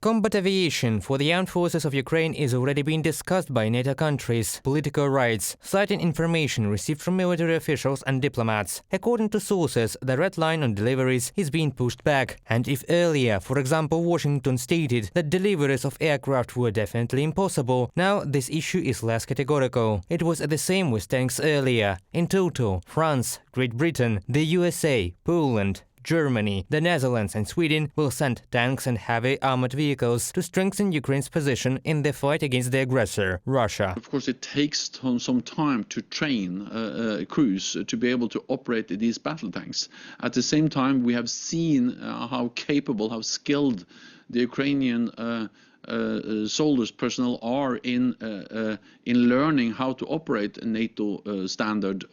Combat aviation for the armed forces of Ukraine is already being discussed by NATO countries, political rights, citing information received from military officials and diplomats. According to sources, the red line on deliveries is being pushed back, and if earlier, for example, Washington stated that deliveries of aircraft were definitely impossible, now this issue is less categorical. It was the same with tanks earlier. In total, France, Great Britain, the USA, Poland, Germany, the Netherlands and Sweden will send tanks and heavy armored vehicles to strengthen Ukraine's position in the fight against the aggressor, Russia. Of course, it takes some time to train crews to be able to operate these battle tanks. At the same time, we have seen how capable, how skilled the Ukrainian soldiers personnel are in learning how to operate NATO standard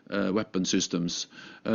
weapon systems.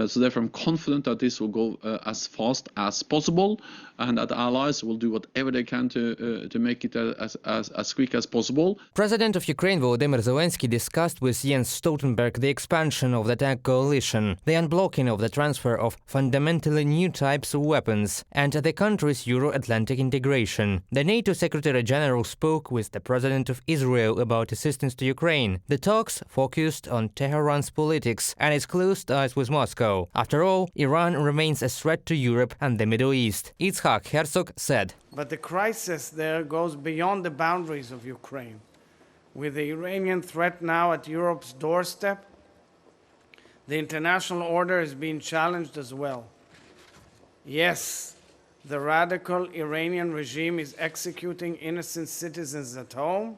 So therefore I'm confident that this will go as fast as possible, and that the allies will do whatever they can to make it as quick as possible. President of Ukraine Volodymyr Zelensky discussed with Jens Stoltenberg the expansion of the tank coalition, the unblocking of the transfer of fundamentally new types of weapons, and the country's Euro-Atlantic integration. The NATO Secretary General spoke with the President of Israel about assistance to Ukraine. The talks focused on Tehran's politics and its close ties with Moscow. After all, Iran remains a threat to Europe and the Middle East. Itzhak Herzog said. But the crisis there goes beyond the boundaries of Ukraine. With the Iranian threat now at Europe's doorstep, the international order is being challenged as well. Yes, the radical Iranian regime is executing innocent citizens at home,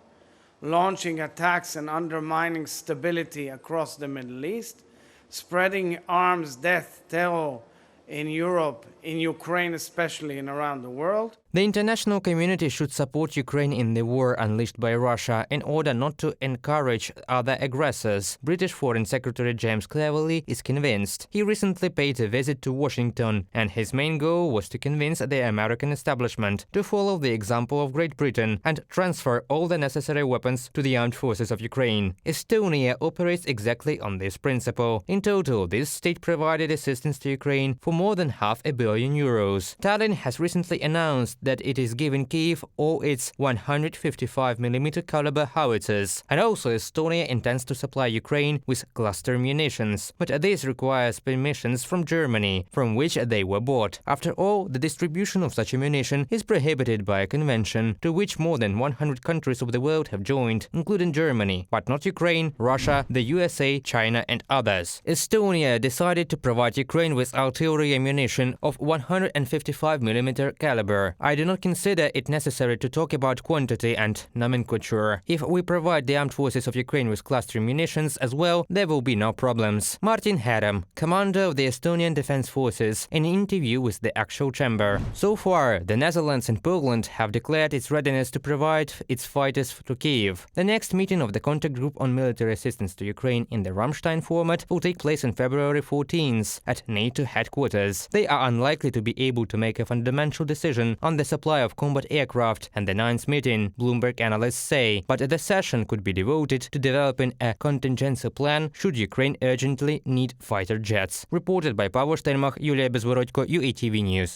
launching attacks and undermining stability across the Middle East, spreading arms, death, terror in Europe, in Ukraine especially, and around the world. The international community should support Ukraine in the war unleashed by Russia in order not to encourage other aggressors. British Foreign Secretary James Cleverly is convinced. He recently paid a visit to Washington, and his main goal was to convince the American establishment to follow the example of Great Britain and transfer all the necessary weapons to the armed forces of Ukraine. Estonia operates exactly on this principle. In total, this state provided assistance to Ukraine for more than €500 million. Tallinn has recently announced that it is giving Kyiv all its 155mm caliber howitzers, and also Estonia intends to supply Ukraine with cluster munitions, but this requires permissions from Germany, from which they were bought. After all, the distribution of such ammunition is prohibited by a convention to which more than 100 countries of the world have joined, including Germany, but not Ukraine, Russia, the USA, China and others. Estonia decided to provide Ukraine with artillery ammunition of 155mm caliber. I do not consider it necessary to talk about quantity and nomenclature. If we provide the armed forces of Ukraine with cluster munitions as well, there will be no problems. Martin Herem, commander of the Estonian Defense Forces, in an interview with the Actual Chamber. So far, the Netherlands and Poland have declared its readiness to provide its fighters to Kyiv. The next meeting of the contact group on military assistance to Ukraine in the Ramstein format will take place on February 14th at NATO headquarters. They are unlikely to be able to make a fundamental decision on the supply of combat aircraft and the 9th meeting, Bloomberg analysts say, but the session could be devoted to developing a contingency plan should Ukraine urgently need fighter jets. Reported by Pavel Steinmach, Yulia Bezvorodko, UATV News.